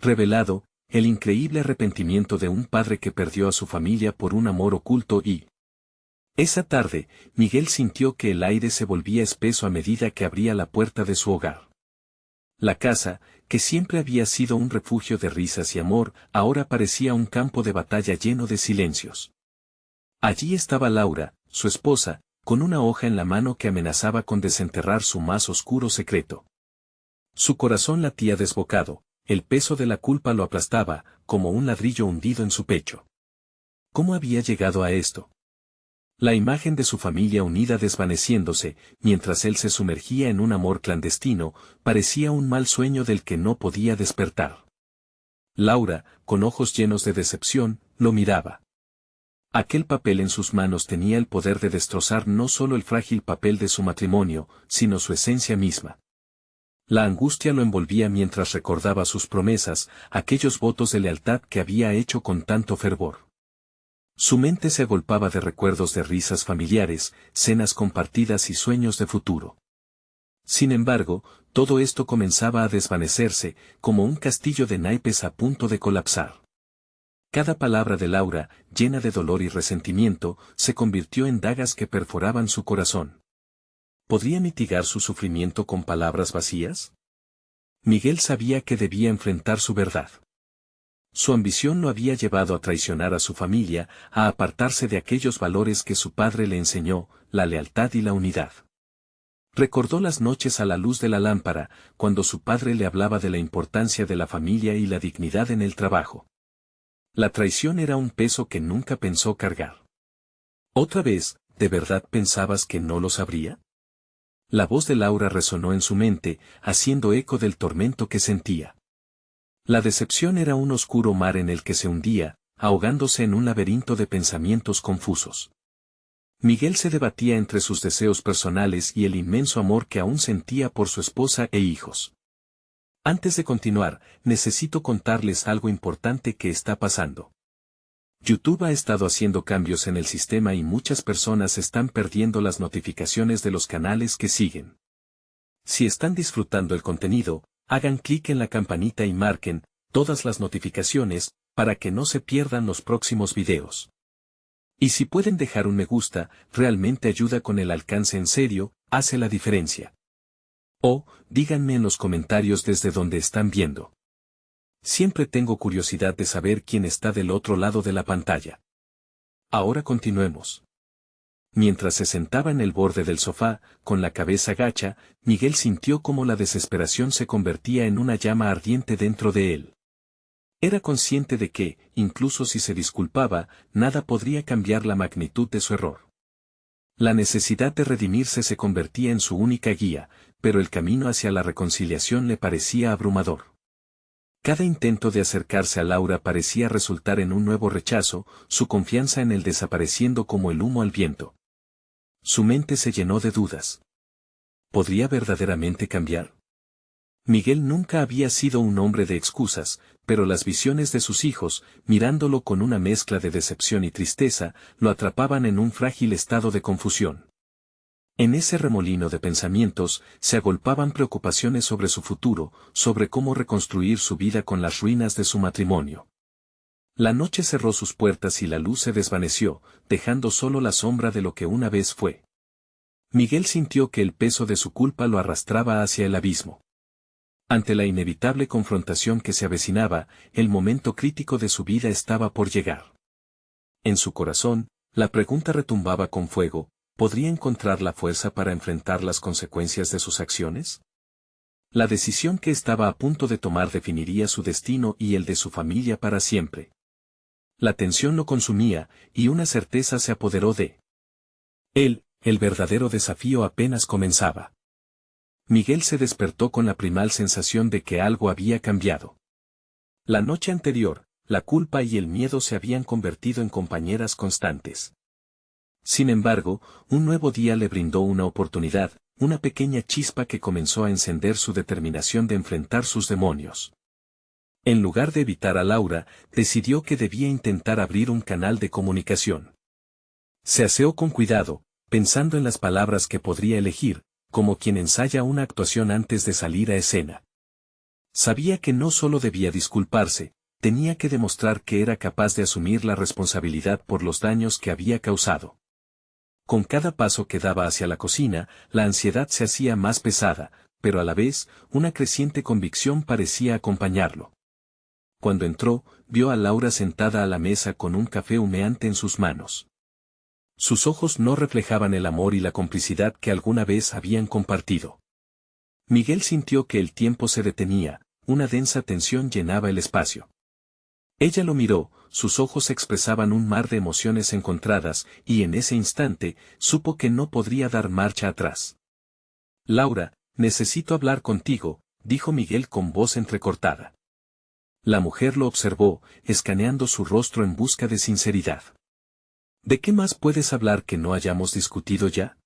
revelado, el increíble arrepentimiento de un padre que perdió a su familia por un amor oculto y... Esa tarde, Miguel sintió que el aire se volvía espeso a medida que abría la puerta de su hogar. La casa, que siempre había sido un refugio de risas y amor, ahora parecía un campo de batalla lleno de silencios. Allí estaba Laura, su esposa, con una hoja en la mano que amenazaba con desenterrar su más oscuro secreto. Su corazón latía desbocado, el peso de la culpa lo aplastaba, como un ladrillo hundido en su pecho. ¿Cómo había llegado a esto? La imagen de su familia unida desvaneciéndose, mientras él se sumergía en un amor clandestino, parecía un mal sueño del que no podía despertar. Laura, con ojos llenos de decepción, lo miraba. Aquel papel en sus manos tenía el poder de destrozar no solo el frágil papel de su matrimonio, sino su esencia misma. La angustia lo envolvía mientras recordaba sus promesas, aquellos votos de lealtad que había hecho con tanto fervor. Su mente se agolpaba de recuerdos de risas familiares, cenas compartidas y sueños de futuro. Sin embargo, todo esto comenzaba a desvanecerse, como un castillo de naipes a punto de colapsar. Cada palabra de Laura, llena de dolor y resentimiento, se convirtió en dagas que perforaban su corazón. ¿Podría mitigar su sufrimiento con palabras vacías? Miguel sabía que debía enfrentar su verdad. Su ambición lo había llevado a traicionar a su familia, a apartarse de aquellos valores que su padre le enseñó, la lealtad y la unidad. Recordó las noches a la luz de la lámpara, cuando su padre le hablaba de la importancia de la familia y la dignidad en el trabajo. La traición era un peso que nunca pensó cargar. ¿Otra vez, de verdad pensabas que no lo sabría? La voz de Laura resonó en su mente, haciendo eco del tormento que sentía. La decepción era un oscuro mar en el que se hundía, ahogándose en un laberinto de pensamientos confusos. Miguel se debatía entre sus deseos personales y el inmenso amor que aún sentía por su esposa e hijos. Antes de continuar, necesito contarles algo importante que está pasando. YouTube ha estado haciendo cambios en el sistema y muchas personas están perdiendo las notificaciones de los canales que siguen. Si están disfrutando el contenido, hagan clic en la campanita y marquen todas las notificaciones para que no se pierdan los próximos videos. Y si pueden dejar un me gusta, realmente ayuda con el alcance en serio, hace la diferencia. O, díganme en los comentarios desde donde están viendo. Siempre tengo curiosidad de saber quién está del otro lado de la pantalla. Ahora continuemos. Mientras se sentaba en el borde del sofá, con la cabeza gacha, Miguel sintió cómo la desesperación se convertía en una llama ardiente dentro de él. Era consciente de que, incluso si se disculpaba, nada podría cambiar la magnitud de su error. La necesidad de redimirse se convertía en su única guía, pero el camino hacia la reconciliación le parecía abrumador. Cada intento de acercarse a Laura parecía resultar en un nuevo rechazo, su confianza en él desapareciendo como el humo al viento. Su mente se llenó de dudas. ¿Podría verdaderamente cambiar? Miguel nunca había sido un hombre de excusas, pero las visiones de sus hijos, mirándolo con una mezcla de decepción y tristeza, lo atrapaban en un frágil estado de confusión. En ese remolino de pensamientos, se agolpaban preocupaciones sobre su futuro, sobre cómo reconstruir su vida con las ruinas de su matrimonio. La noche cerró sus puertas y la luz se desvaneció, dejando solo la sombra de lo que una vez fue. Miguel sintió que el peso de su culpa lo arrastraba hacia el abismo. Ante la inevitable confrontación que se avecinaba, el momento crítico de su vida estaba por llegar. En su corazón, la pregunta retumbaba con fuego: ¿podría encontrar la fuerza para enfrentar las consecuencias de sus acciones? La decisión que estaba a punto de tomar definiría su destino y el de su familia para siempre. La tensión lo consumía, y una certeza se apoderó de él: el verdadero desafío apenas comenzaba. Miguel se despertó con la primal sensación de que algo había cambiado. La noche anterior, la culpa y el miedo se habían convertido en compañeras constantes. Sin embargo, un nuevo día le brindó una oportunidad, una pequeña chispa que comenzó a encender su determinación de enfrentar sus demonios. En lugar de evitar a Laura, decidió que debía intentar abrir un canal de comunicación. Se aseó con cuidado, pensando en las palabras que podría elegir, como quien ensaya una actuación antes de salir a escena. Sabía que no solo debía disculparse, tenía que demostrar que era capaz de asumir la responsabilidad por los daños que había causado. Con cada paso que daba hacia la cocina, la ansiedad se hacía más pesada, pero a la vez, una creciente convicción parecía acompañarlo. Cuando entró, vio a Laura sentada a la mesa con un café humeante en sus manos. Sus ojos no reflejaban el amor y la complicidad que alguna vez habían compartido. Miguel sintió que el tiempo se detenía, una densa tensión llenaba el espacio. Ella lo miró, sus ojos expresaban un mar de emociones encontradas, y en ese instante, supo que no podría dar marcha atrás. Laura, necesito hablar contigo, dijo Miguel con voz entrecortada. La mujer lo observó, escaneando su rostro en busca de sinceridad. ¿De qué más puedes hablar que no hayamos discutido ya?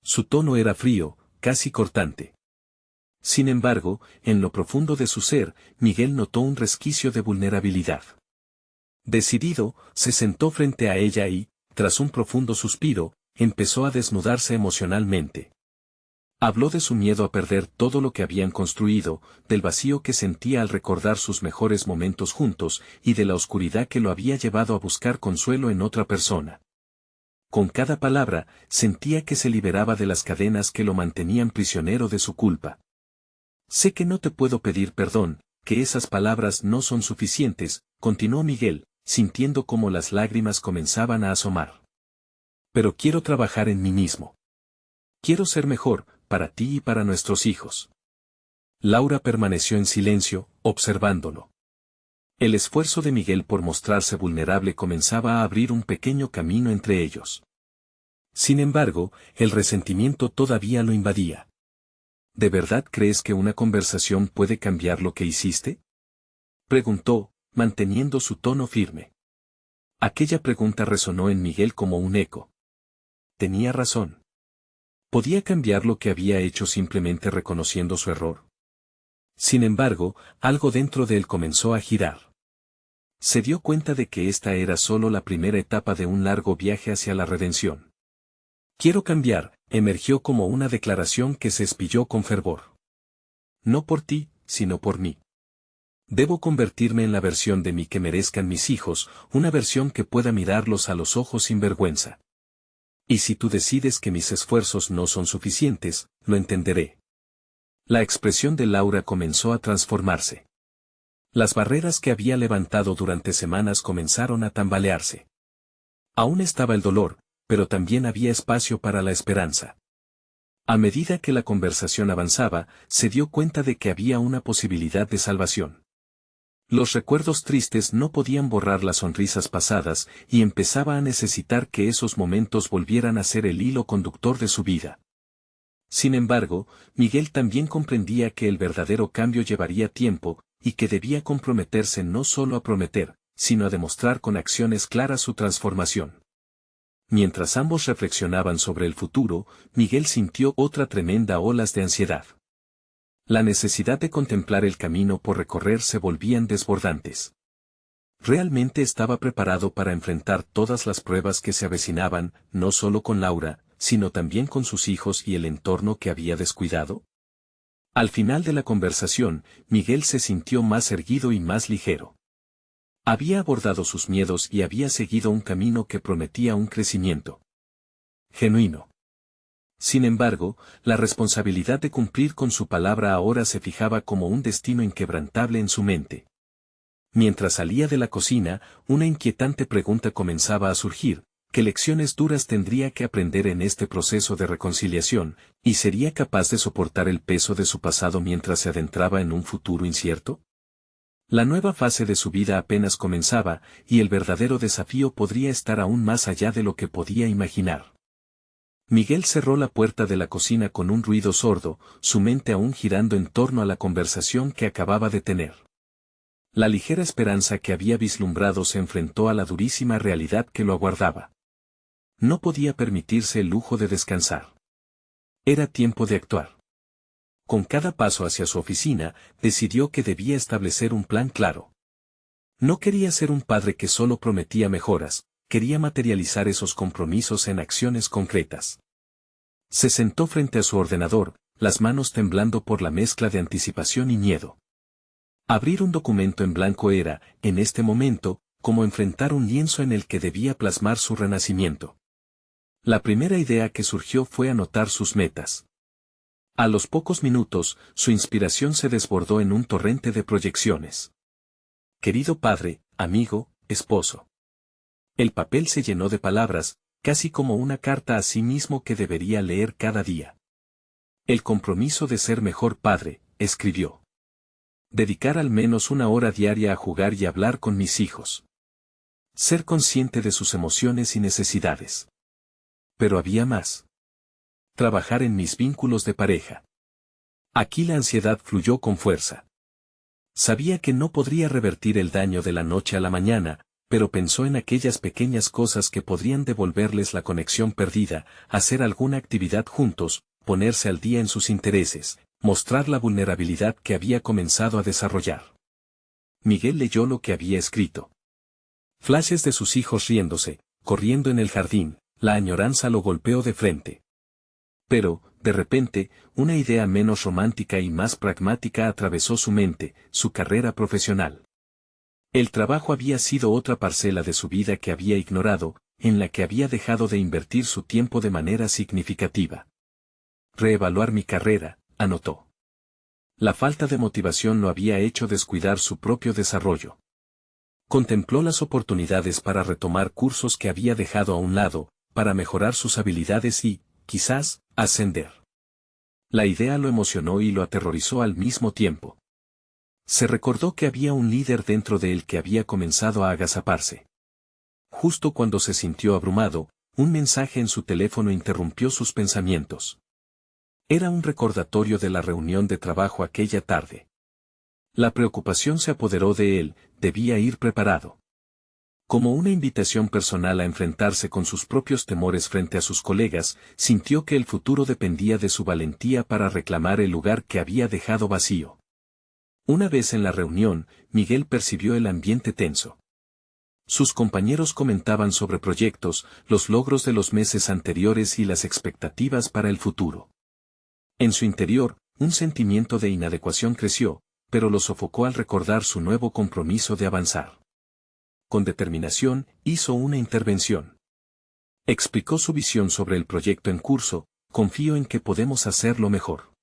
Su tono era frío, casi cortante. Sin embargo, en lo profundo de su ser, Miguel notó un resquicio de vulnerabilidad. Decidido, se sentó frente a ella y, tras un profundo suspiro, empezó a desnudarse emocionalmente. Habló de su miedo a perder todo lo que habían construido, del vacío que sentía al recordar sus mejores momentos juntos, y de la oscuridad que lo había llevado a buscar consuelo en otra persona. Con cada palabra, sentía que se liberaba de las cadenas que lo mantenían prisionero de su culpa. Sé que no te puedo pedir perdón, que esas palabras no son suficientes, continuó Miguel, sintiendo cómo las lágrimas comenzaban a asomar. Pero quiero trabajar en mí mismo. Quiero ser mejor, para ti y para nuestros hijos. Laura permaneció en silencio, observándolo. El esfuerzo de Miguel por mostrarse vulnerable comenzaba a abrir un pequeño camino entre ellos. Sin embargo, el resentimiento todavía lo invadía. ¿De verdad crees que una conversación puede cambiar lo que hiciste? Preguntó, manteniendo su tono firme. Aquella pregunta resonó en Miguel como un eco. Tenía razón. ¿Podía cambiar lo que había hecho simplemente reconociendo su error? Sin embargo, algo dentro de él comenzó a girar. Se dio cuenta de que esta era solo la primera etapa de un largo viaje hacia la redención. Quiero cambiar, emergió como una declaración que se espilló con fervor. No por ti, sino por mí. Debo convertirme en la versión de mí que merezcan mis hijos, una versión que pueda mirarlos a los ojos sin vergüenza. Y si tú decides que mis esfuerzos no son suficientes, lo entenderé. La expresión de Laura comenzó a transformarse. Las barreras que había levantado durante semanas comenzaron a tambalearse. Aún estaba el dolor, pero también había espacio para la esperanza. A medida que la conversación avanzaba, se dio cuenta de que había una posibilidad de salvación. Los recuerdos tristes no podían borrar las sonrisas pasadas y empezaba a necesitar que esos momentos volvieran a ser el hilo conductor de su vida. Sin embargo, Miguel también comprendía que el verdadero cambio llevaría tiempo, y que debía comprometerse no solo a prometer, sino a demostrar con acciones claras su transformación. Mientras ambos reflexionaban sobre el futuro, Miguel sintió otra tremenda ola de ansiedad. La necesidad de contemplar el camino por recorrer se volvían desbordantes. Realmente estaba preparado para enfrentar todas las pruebas que se avecinaban, no solo con Laura, sino también con sus hijos y el entorno que había descuidado. Al final de la conversación, Miguel se sintió más erguido y más ligero. Había abordado sus miedos y había seguido un camino que prometía un crecimiento genuino. Sin embargo, la responsabilidad de cumplir con su palabra ahora se fijaba como un destino inquebrantable en su mente. Mientras salía de la cocina, una inquietante pregunta comenzaba a surgir: ¿qué lecciones duras tendría que aprender en este proceso de reconciliación, y sería capaz de soportar el peso de su pasado mientras se adentraba en un futuro incierto? La nueva fase de su vida apenas comenzaba, y el verdadero desafío podría estar aún más allá de lo que podía imaginar. Miguel cerró la puerta de la cocina con un ruido sordo, su mente aún girando en torno a la conversación que acababa de tener. La ligera esperanza que había vislumbrado se enfrentó a la durísima realidad que lo aguardaba. No podía permitirse el lujo de descansar. Era tiempo de actuar. Con cada paso hacia su oficina, decidió que debía establecer un plan claro. No quería ser un padre que solo prometía mejoras, quería materializar esos compromisos en acciones concretas. Se sentó frente a su ordenador, las manos temblando por la mezcla de anticipación y miedo. Abrir un documento en blanco era, en este momento, como enfrentar un lienzo en el que debía plasmar su renacimiento. La primera idea que surgió fue anotar sus metas. A los pocos minutos, su inspiración se desbordó en un torrente de proyecciones. Querido padre, amigo, esposo. El papel se llenó de palabras, casi como una carta a sí mismo que debería leer cada día. El compromiso de ser mejor padre, escribió. Dedicar al menos una hora diaria a jugar y hablar con mis hijos. Ser consciente de sus emociones y necesidades. Pero había más. Trabajar en mis vínculos de pareja. Aquí la ansiedad fluyó con fuerza. Sabía que no podría revertir el daño de la noche a la mañana, pero pensó en aquellas pequeñas cosas que podrían devolverles la conexión perdida, hacer alguna actividad juntos, ponerse al día en sus intereses, mostrar la vulnerabilidad que había comenzado a desarrollar. Miguel leyó lo que había escrito. Flashes de sus hijos riéndose, corriendo en el jardín, la añoranza lo golpeó de frente. Pero, de repente, una idea menos romántica y más pragmática atravesó su mente, su carrera profesional. El trabajo había sido otra parcela de su vida que había ignorado, en la que había dejado de invertir su tiempo de manera significativa. Reevaluar mi carrera, anotó. La falta de motivación lo había hecho descuidar su propio desarrollo. Contempló las oportunidades para retomar cursos que había dejado a un lado, para mejorar sus habilidades y, quizás, ascender. La idea lo emocionó y lo aterrorizó al mismo tiempo. Se recordó que había un líder dentro de él que había comenzado a agazaparse. Justo cuando se sintió abrumado, un mensaje en su teléfono interrumpió sus pensamientos. Era un recordatorio de la reunión de trabajo aquella tarde. La preocupación se apoderó de él, debía ir preparado. Como una invitación personal a enfrentarse con sus propios temores frente a sus colegas, sintió que el futuro dependía de su valentía para reclamar el lugar que había dejado vacío. Una vez en la reunión, Miguel percibió el ambiente tenso. Sus compañeros comentaban sobre proyectos, los logros de los meses anteriores y las expectativas para el futuro. En su interior, un sentimiento de inadecuación creció, pero lo sofocó al recordar su nuevo compromiso de avanzar. Con determinación, hizo una intervención. Explicó su visión sobre el proyecto en curso: confío en que podemos hacerlo mejor.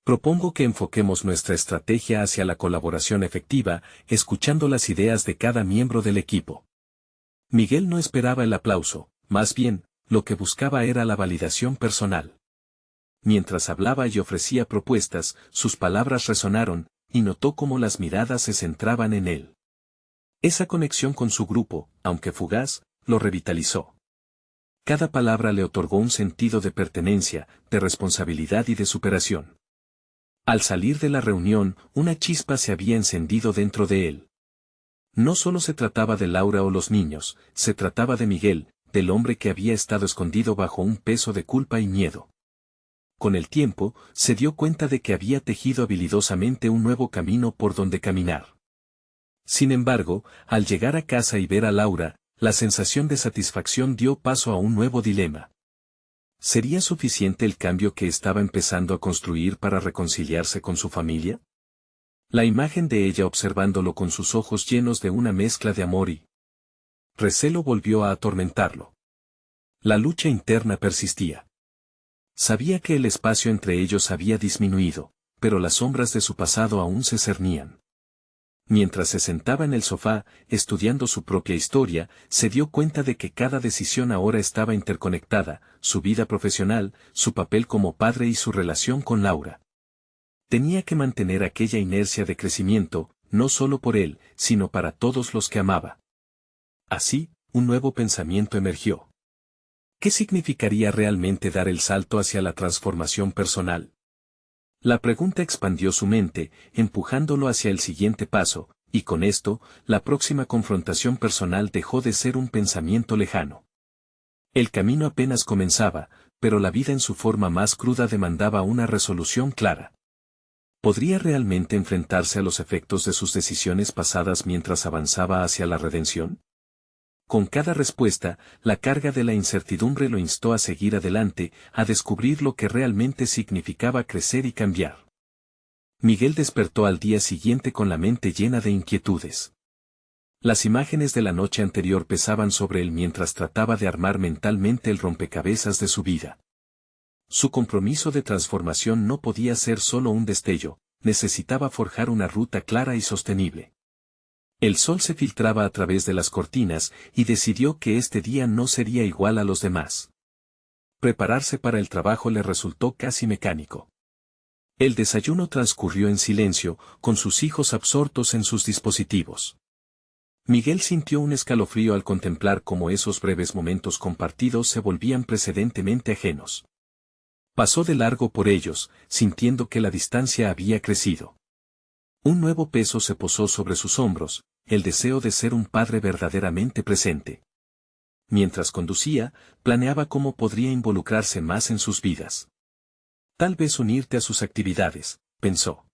Propongo que enfoquemos nuestra estrategia hacia la colaboración efectiva, escuchando las ideas de cada miembro del equipo. Miguel no esperaba el aplauso, más bien, lo que buscaba era la validación personal. Mientras hablaba y ofrecía propuestas, sus palabras resonaron, y notó cómo las miradas se centraban en él. Esa conexión con su grupo, aunque fugaz, lo revitalizó. Cada palabra le otorgó un sentido de pertenencia, de responsabilidad y de superación. Al salir de la reunión, una chispa se había encendido dentro de él. No solo se trataba de Laura o los niños, se trataba de Miguel, del hombre que había estado escondido bajo un peso de culpa y miedo. Con el tiempo, se dio cuenta de que había tejido habilidosamente un nuevo camino por donde caminar. Sin embargo, al llegar a casa y ver a Laura, la sensación de satisfacción dio paso a un nuevo dilema. ¿Sería suficiente el cambio que estaba empezando a construir para reconciliarse con su familia? La imagen de ella observándolo con sus ojos llenos de una mezcla de amor y recelo volvió a atormentarlo. La lucha interna persistía. Sabía que el espacio entre ellos había disminuido, pero las sombras de su pasado aún se cernían. Mientras se sentaba en el sofá, estudiando su propia historia, se dio cuenta de que cada decisión ahora estaba interconectada: su vida profesional, su papel como padre y su relación con Laura. Tenía que mantener aquella inercia de crecimiento, no solo por él, sino para todos los que amaba. Así, un nuevo pensamiento emergió. ¿Qué significaría realmente dar el salto hacia la transformación personal? La pregunta expandió su mente, empujándolo hacia el siguiente paso, y con esto, la próxima confrontación personal dejó de ser un pensamiento lejano. El camino apenas comenzaba, pero la vida en su forma más cruda demandaba una resolución clara. ¿Podría realmente enfrentarse a los efectos de sus decisiones pasadas mientras avanzaba hacia la redención? Con cada respuesta, la carga de la incertidumbre lo instó a seguir adelante, a descubrir lo que realmente significaba crecer y cambiar. Miguel despertó al día siguiente con la mente llena de inquietudes. Las imágenes de la noche anterior pesaban sobre él mientras trataba de armar mentalmente el rompecabezas de su vida. Su compromiso de transformación no podía ser solo un destello, necesitaba forjar una ruta clara y sostenible. El sol se filtraba a través de las cortinas y decidió que este día no sería igual a los demás. Prepararse para el trabajo le resultó casi mecánico. El desayuno transcurrió en silencio, con sus hijos absortos en sus dispositivos. Miguel sintió un escalofrío al contemplar cómo esos breves momentos compartidos se volvían precedentemente ajenos. Pasó de largo por ellos, sintiendo que la distancia había crecido. Un nuevo peso se posó sobre sus hombros, el deseo de ser un padre verdaderamente presente. Mientras conducía, planeaba cómo podría involucrarse más en sus vidas. Tal vez unirte a sus actividades, pensó.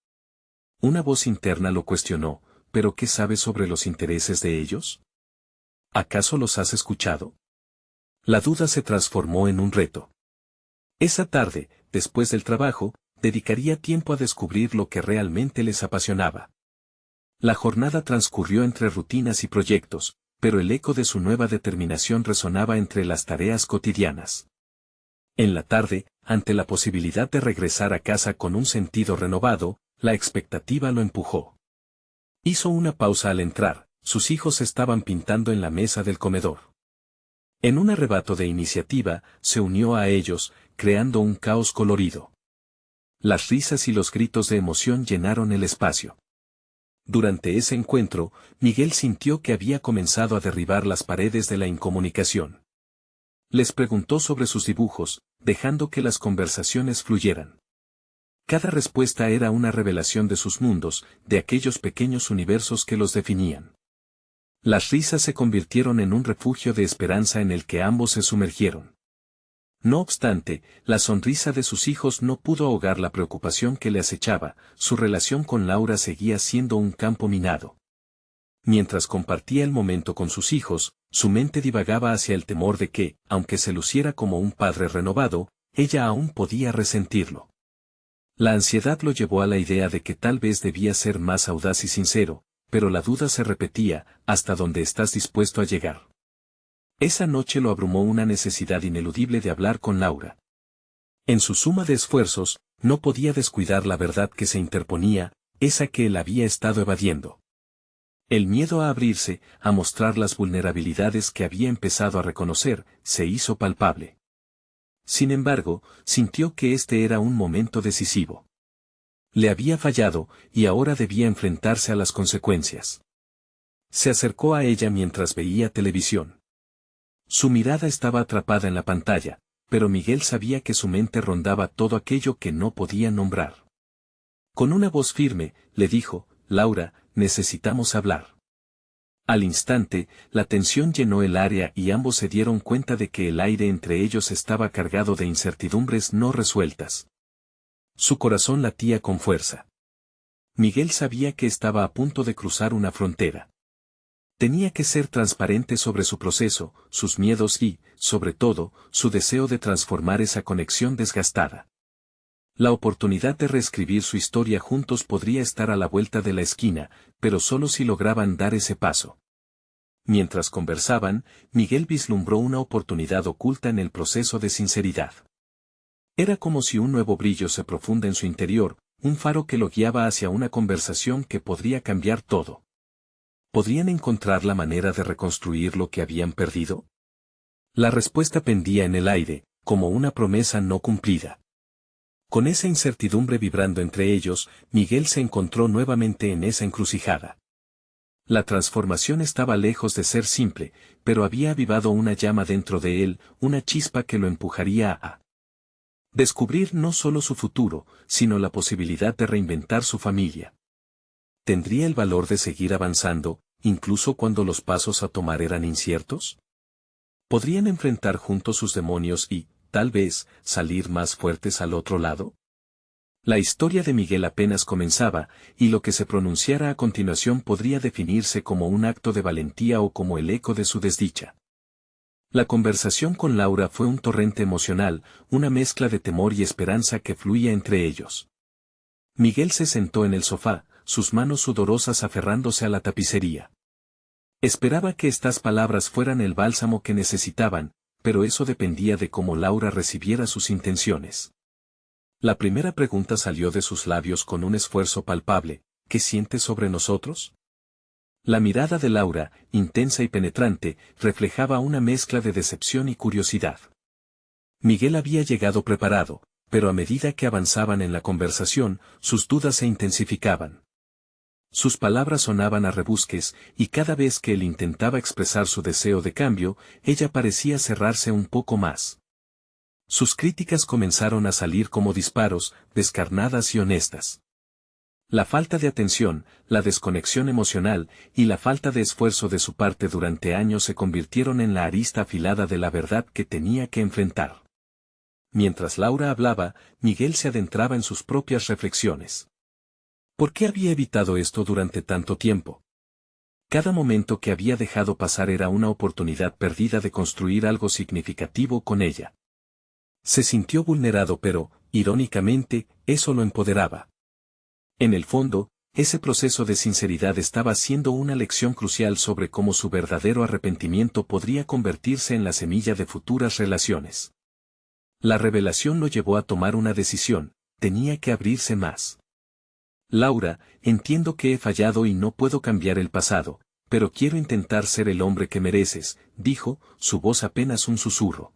Una voz interna lo cuestionó, ¿pero qué sabes sobre los intereses de ellos? ¿Acaso los has escuchado? La duda se transformó en un reto. Esa tarde, después del trabajo, dedicaría tiempo a descubrir lo que realmente les apasionaba. La jornada transcurrió entre rutinas y proyectos, pero el eco de su nueva determinación resonaba entre las tareas cotidianas. En la tarde, ante la posibilidad de regresar a casa con un sentido renovado, la expectativa lo empujó. Hizo una pausa al entrar, sus hijos estaban pintando en la mesa del comedor. En un arrebato de iniciativa, se unió a ellos, creando un caos colorido. Las risas y los gritos de emoción llenaron el espacio. Durante ese encuentro, Miguel sintió que había comenzado a derribar las paredes de la incomunicación. Les preguntó sobre sus dibujos, dejando que las conversaciones fluyeran. Cada respuesta era una revelación de sus mundos, de aquellos pequeños universos que los definían. Las risas se convirtieron en un refugio de esperanza en el que ambos se sumergieron. No obstante, la sonrisa de sus hijos no pudo ahogar la preocupación que le acechaba, su relación con Laura seguía siendo un campo minado. Mientras compartía el momento con sus hijos, su mente divagaba hacia el temor de que, aunque se luciera como un padre renovado, ella aún podía resentirlo. La ansiedad lo llevó a la idea de que tal vez debía ser más audaz y sincero, pero la duda se repetía, ¿hasta dónde estás dispuesto a llegar? Esa noche lo abrumó una necesidad ineludible de hablar con Laura. En su suma de esfuerzos, no podía descuidar la verdad que se interponía, esa que él había estado evadiendo. El miedo a abrirse, a mostrar las vulnerabilidades que había empezado a reconocer, se hizo palpable. Sin embargo, sintió que este era un momento decisivo. Le había fallado, y ahora debía enfrentarse a las consecuencias. Se acercó a ella mientras veía televisión. Su mirada estaba atrapada en la pantalla, pero Miguel sabía que su mente rondaba todo aquello que no podía nombrar. Con una voz firme, le dijo, «Laura, necesitamos hablar». Al instante, la tensión llenó el área y ambos se dieron cuenta de que el aire entre ellos estaba cargado de incertidumbres no resueltas. Su corazón latía con fuerza. Miguel sabía que estaba a punto de cruzar una frontera. Tenía que ser transparente sobre su proceso, sus miedos y, sobre todo, su deseo de transformar esa conexión desgastada. La oportunidad de reescribir su historia juntos podría estar a la vuelta de la esquina, pero solo si lograban dar ese paso. Mientras conversaban, Miguel vislumbró una oportunidad oculta en el proceso de sinceridad. Era como si un nuevo brillo se profunda en su interior, un faro que lo guiaba hacia una conversación que podría cambiar todo. ¿Podrían encontrar la manera de reconstruir lo que habían perdido? La respuesta pendía en el aire, como una promesa no cumplida. Con esa incertidumbre vibrando entre ellos, Miguel se encontró nuevamente en esa encrucijada. La transformación estaba lejos de ser simple, pero había avivado una llama dentro de él, una chispa que lo empujaría a descubrir no solo su futuro, sino la posibilidad de reinventar su familia. ¿Tendría el valor de seguir avanzando, incluso cuando los pasos a tomar eran inciertos? ¿Podrían enfrentar juntos sus demonios y, tal vez, salir más fuertes al otro lado? La historia de Miguel apenas comenzaba, y lo que se pronunciara a continuación podría definirse como un acto de valentía o como el eco de su desdicha. La conversación con Laura fue un torrente emocional, una mezcla de temor y esperanza que fluía entre ellos. Miguel se sentó en el sofá, sus manos sudorosas aferrándose a la tapicería. Esperaba que estas palabras fueran el bálsamo que necesitaban, pero eso dependía de cómo Laura recibiera sus intenciones. La primera pregunta salió de sus labios con un esfuerzo palpable: ¿qué sientes sobre nosotros? La mirada de Laura, intensa y penetrante, reflejaba una mezcla de decepción y curiosidad. Miguel había llegado preparado, pero a medida que avanzaban en la conversación, sus dudas se intensificaban. Sus palabras sonaban a rebusques, y cada vez que él intentaba expresar su deseo de cambio, ella parecía cerrarse un poco más. Sus críticas comenzaron a salir como disparos, descarnadas y honestas. La falta de atención, la desconexión emocional y la falta de esfuerzo de su parte durante años se convirtieron en la arista afilada de la verdad que tenía que enfrentar. Mientras Laura hablaba, Miguel se adentraba en sus propias reflexiones. ¿Por qué había evitado esto durante tanto tiempo? Cada momento que había dejado pasar era una oportunidad perdida de construir algo significativo con ella. Se sintió vulnerado, pero, irónicamente, eso lo empoderaba. En el fondo, ese proceso de sinceridad estaba siendo una lección crucial sobre cómo su verdadero arrepentimiento podría convertirse en la semilla de futuras relaciones. La revelación lo llevó a tomar una decisión: tenía que abrirse más. Laura, entiendo que he fallado y no puedo cambiar el pasado, pero quiero intentar ser el hombre que mereces, dijo, su voz apenas un susurro.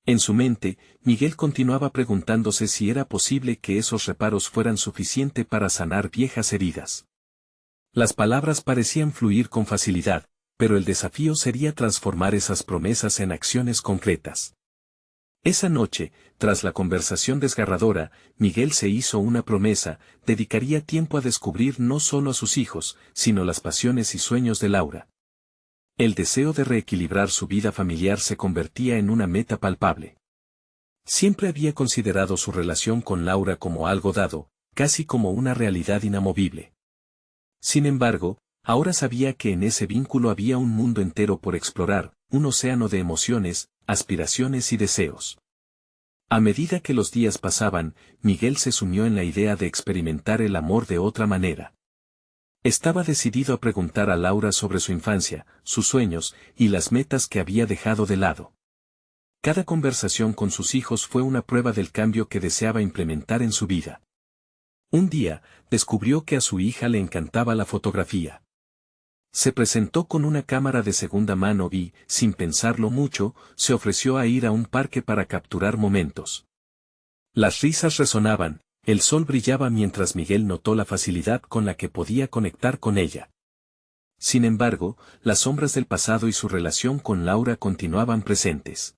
En su mente, Miguel continuaba preguntándose si era posible que esos reparos fueran suficiente para sanar viejas heridas. Las palabras parecían fluir con facilidad, pero el desafío sería transformar esas promesas en acciones concretas. Esa noche, tras la conversación desgarradora, Miguel se hizo una promesa: dedicaría tiempo a descubrir no solo a sus hijos, sino las pasiones y sueños de Laura. El deseo de reequilibrar su vida familiar se convertía en una meta palpable. Siempre había considerado su relación con Laura como algo dado, casi como una realidad inamovible. Sin embargo, ahora sabía que en ese vínculo había un mundo entero por explorar, un océano de emociones, aspiraciones y deseos. A medida que los días pasaban, Miguel se sumió en la idea de experimentar el amor de otra manera. Estaba decidido a preguntar a Laura sobre su infancia, sus sueños y las metas que había dejado de lado. Cada conversación con sus hijos fue una prueba del cambio que deseaba implementar en su vida. Un día, descubrió que a su hija le encantaba la fotografía. Se presentó con una cámara de segunda mano y, sin pensarlo mucho, se ofreció a ir a un parque para capturar momentos. Las risas resonaban, el sol brillaba mientras Miguel notó la facilidad con la que podía conectar con ella. Sin embargo, las sombras del pasado y su relación con Laura continuaban presentes.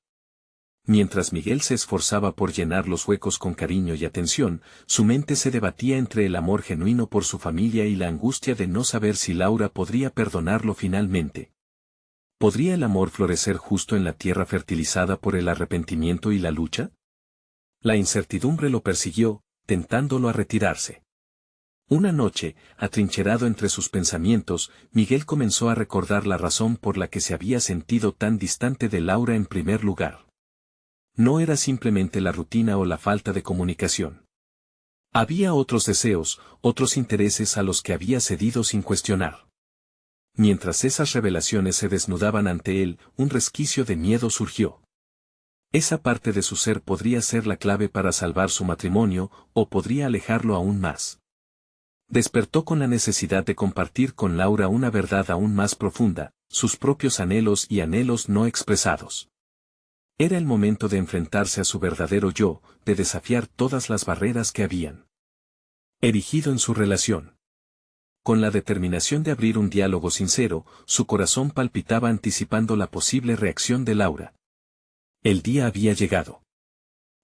Mientras Miguel se esforzaba por llenar los huecos con cariño y atención, su mente se debatía entre el amor genuino por su familia y la angustia de no saber si Laura podría perdonarlo finalmente. ¿Podría el amor florecer justo en la tierra fertilizada por el arrepentimiento y la lucha? La incertidumbre lo persiguió, tentándolo a retirarse. Una noche, atrincherado entre sus pensamientos, Miguel comenzó a recordar la razón por la que se había sentido tan distante de Laura en primer lugar. No era simplemente la rutina o la falta de comunicación. Había otros deseos, otros intereses a los que había cedido sin cuestionar. Mientras esas revelaciones se desnudaban ante él, un resquicio de miedo surgió. Esa parte de su ser podría ser la clave para salvar su matrimonio, o podría alejarlo aún más. Despertó con la necesidad de compartir con Laura una verdad aún más profunda, sus propios anhelos y anhelos no expresados. Era el momento de enfrentarse a su verdadero yo, de desafiar todas las barreras que habían erigido en su relación. Con la determinación de abrir un diálogo sincero, su corazón palpitaba anticipando la posible reacción de Laura. El día había llegado.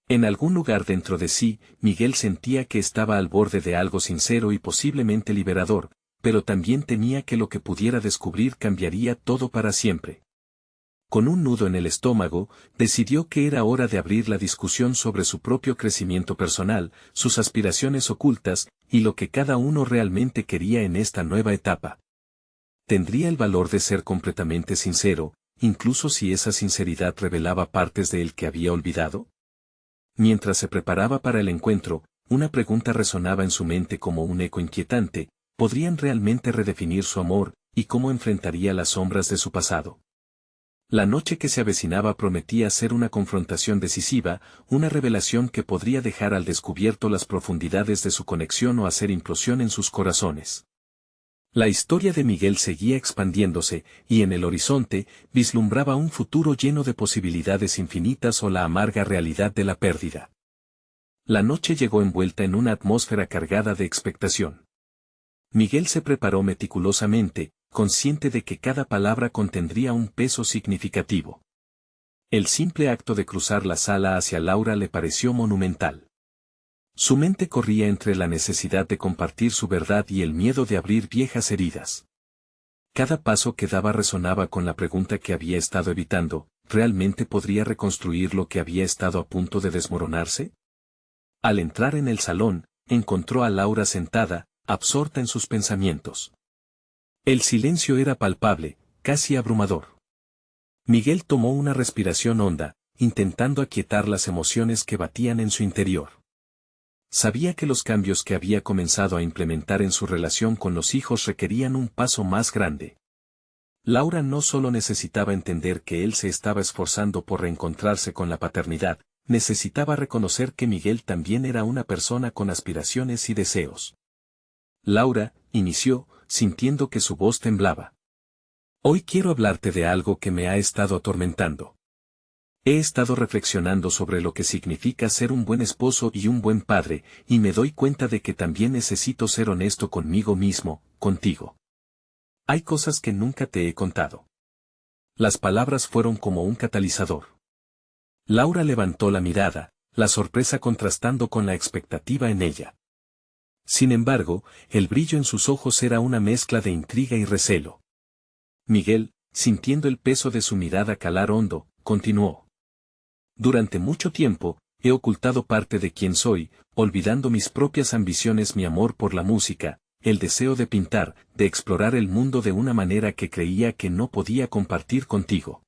En algún lugar dentro de sí, Miguel sentía que estaba al borde de algo sincero y posiblemente liberador, pero también temía que lo que pudiera descubrir cambiaría todo para siempre. Con un nudo en el estómago, decidió que era hora de abrir la discusión sobre su propio crecimiento personal, sus aspiraciones ocultas, y lo que cada uno realmente quería en esta nueva etapa. ¿Tendría el valor de ser completamente sincero, incluso si esa sinceridad revelaba partes de él que había olvidado? Mientras se preparaba para el encuentro, una pregunta resonaba en su mente como un eco inquietante: ¿podrían realmente redefinir su amor, y cómo enfrentaría las sombras de su pasado? La noche que se avecinaba prometía ser una confrontación decisiva, una revelación que podría dejar al descubierto las profundidades de su conexión o hacer implosión en sus corazones. La historia de Miguel seguía expandiéndose, y en el horizonte vislumbraba un futuro lleno de posibilidades infinitas o la amarga realidad de la pérdida. La noche llegó envuelta en una atmósfera cargada de expectación. Miguel se preparó meticulosamente, consciente de que cada palabra contendría un peso significativo. El simple acto de cruzar la sala hacia Laura le pareció monumental. Su mente corría entre la necesidad de compartir su verdad y el miedo de abrir viejas heridas. Cada paso que daba resonaba con la pregunta que había estado evitando: ¿realmente podría reconstruir lo que había estado a punto de desmoronarse? Al entrar en el salón, encontró a Laura sentada, absorta en sus pensamientos. El silencio era palpable, casi abrumador. Miguel tomó una respiración honda, intentando aquietar las emociones que batían en su interior. Sabía que los cambios que había comenzado a implementar en su relación con los hijos requerían un paso más grande. Laura no solo necesitaba entender que él se estaba esforzando por reencontrarse con la paternidad, necesitaba reconocer que Miguel también era una persona con aspiraciones y deseos. Laura, inició, sintiendo que su voz temblaba. Hoy quiero hablarte de algo que me ha estado atormentando. He estado reflexionando sobre lo que significa ser un buen esposo y un buen padre, y me doy cuenta de que también necesito ser honesto conmigo mismo, contigo. Hay cosas que nunca te he contado. Las palabras fueron como un catalizador. Laura levantó la mirada, la sorpresa contrastando con la expectativa en ella. Sin embargo, el brillo en sus ojos era una mezcla de intriga y recelo. Miguel, sintiendo el peso de su mirada calar hondo, continuó. Durante mucho tiempo, he ocultado parte de quién soy, olvidando mis propias ambiciones, mi amor por la música, el deseo de pintar, de explorar el mundo de una manera que creía que no podía compartir contigo.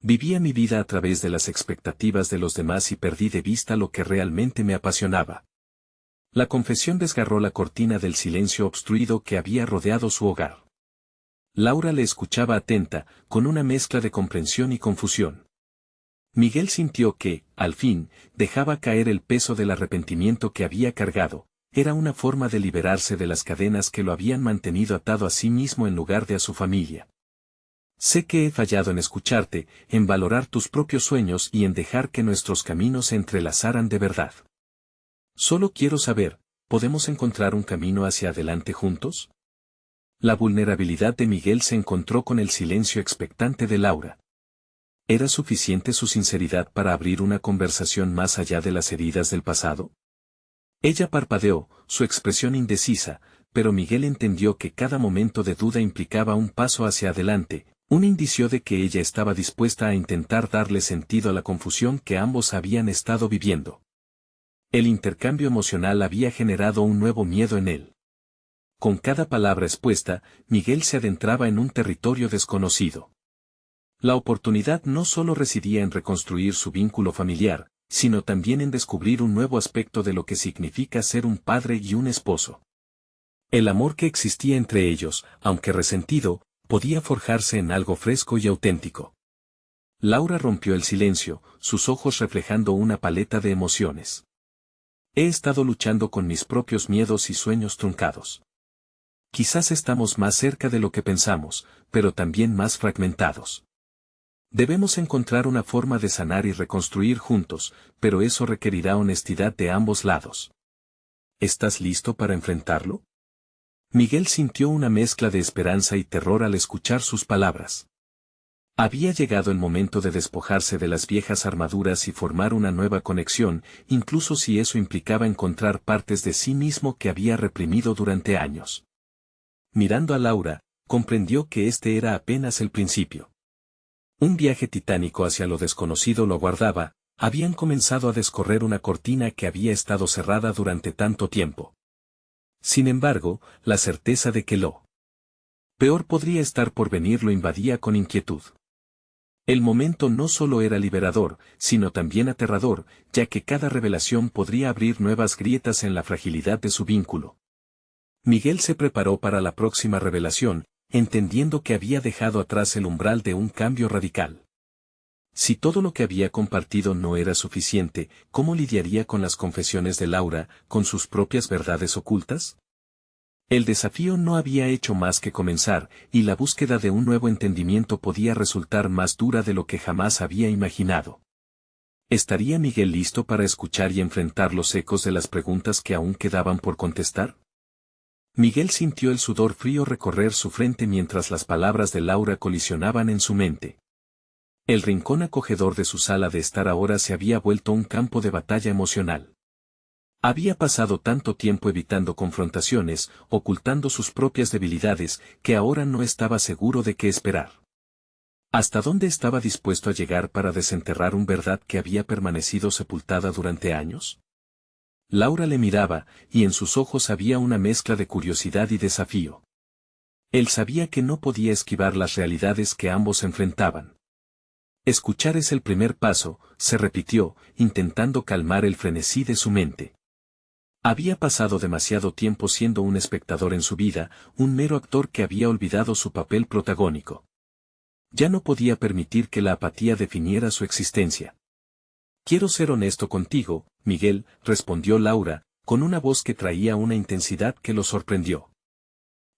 Vivía mi vida a través de las expectativas de los demás y perdí de vista lo que realmente me apasionaba. La confesión desgarró la cortina del silencio obstruido que había rodeado su hogar. Laura le escuchaba atenta, con una mezcla de comprensión y confusión. Miguel sintió que, al fin, dejaba caer el peso del arrepentimiento que había cargado. Era una forma de liberarse de las cadenas que lo habían mantenido atado a sí mismo en lugar de a su familia. Sé que he fallado en escucharte, en valorar tus propios sueños y en dejar que nuestros caminos se entrelazaran de verdad. Solo quiero saber, ¿podemos encontrar un camino hacia adelante juntos? La vulnerabilidad de Miguel se encontró con el silencio expectante de Laura. ¿Era suficiente su sinceridad para abrir una conversación más allá de las heridas del pasado? Ella parpadeó, su expresión indecisa, pero Miguel entendió que cada momento de duda implicaba un paso hacia adelante, un indicio de que ella estaba dispuesta a intentar darle sentido a la confusión que ambos habían estado viviendo. El intercambio emocional había generado un nuevo miedo en él. Con cada palabra expuesta, Miguel se adentraba en un territorio desconocido. La oportunidad no solo residía en reconstruir su vínculo familiar, sino también en descubrir un nuevo aspecto de lo que significa ser un padre y un esposo. El amor que existía entre ellos, aunque resentido, podía forjarse en algo fresco y auténtico. Laura rompió el silencio, sus ojos reflejando una paleta de emociones. He estado luchando con mis propios miedos y sueños truncados. Quizás estamos más cerca de lo que pensamos, pero también más fragmentados. Debemos encontrar una forma de sanar y reconstruir juntos, pero eso requerirá honestidad de ambos lados. ¿Estás listo para enfrentarlo? Miguel sintió una mezcla de esperanza y terror al escuchar sus palabras. Había llegado el momento de despojarse de las viejas armaduras y formar una nueva conexión, incluso si eso implicaba encontrar partes de sí mismo que había reprimido durante años. Mirando a Laura, comprendió que este era apenas el principio. Un viaje titánico hacia lo desconocido lo aguardaba. Habían comenzado a descorrer una cortina que había estado cerrada durante tanto tiempo. Sin embargo, la certeza de que lo peor podría estar por venir lo invadía con inquietud. El momento no solo era liberador, sino también aterrador, ya que cada revelación podría abrir nuevas grietas en la fragilidad de su vínculo. Miguel se preparó para la próxima revelación, entendiendo que había dejado atrás el umbral de un cambio radical. Si todo lo que había compartido no era suficiente, ¿cómo lidiaría con las confesiones de Laura, con sus propias verdades ocultas? El desafío no había hecho más que comenzar, y la búsqueda de un nuevo entendimiento podía resultar más dura de lo que jamás había imaginado. ¿Estaría Miguel listo para escuchar y enfrentar los ecos de las preguntas que aún quedaban por contestar? Miguel sintió el sudor frío recorrer su frente mientras las palabras de Laura colisionaban en su mente. El rincón acogedor de su sala de estar ahora se había vuelto un campo de batalla emocional. Había pasado tanto tiempo evitando confrontaciones, ocultando sus propias debilidades, que ahora no estaba seguro de qué esperar. ¿Hasta dónde estaba dispuesto a llegar para desenterrar una verdad que había permanecido sepultada durante años? Laura le miraba, y en sus ojos había una mezcla de curiosidad y desafío. Él sabía que no podía esquivar las realidades que ambos enfrentaban. Escuchar es el primer paso, se repitió, intentando calmar el frenesí de su mente. Había pasado demasiado tiempo siendo un espectador en su vida, un mero actor que había olvidado su papel protagónico. Ya no podía permitir que la apatía definiera su existencia. Quiero ser honesto contigo, Miguel, respondió Laura, con una voz que traía una intensidad que lo sorprendió.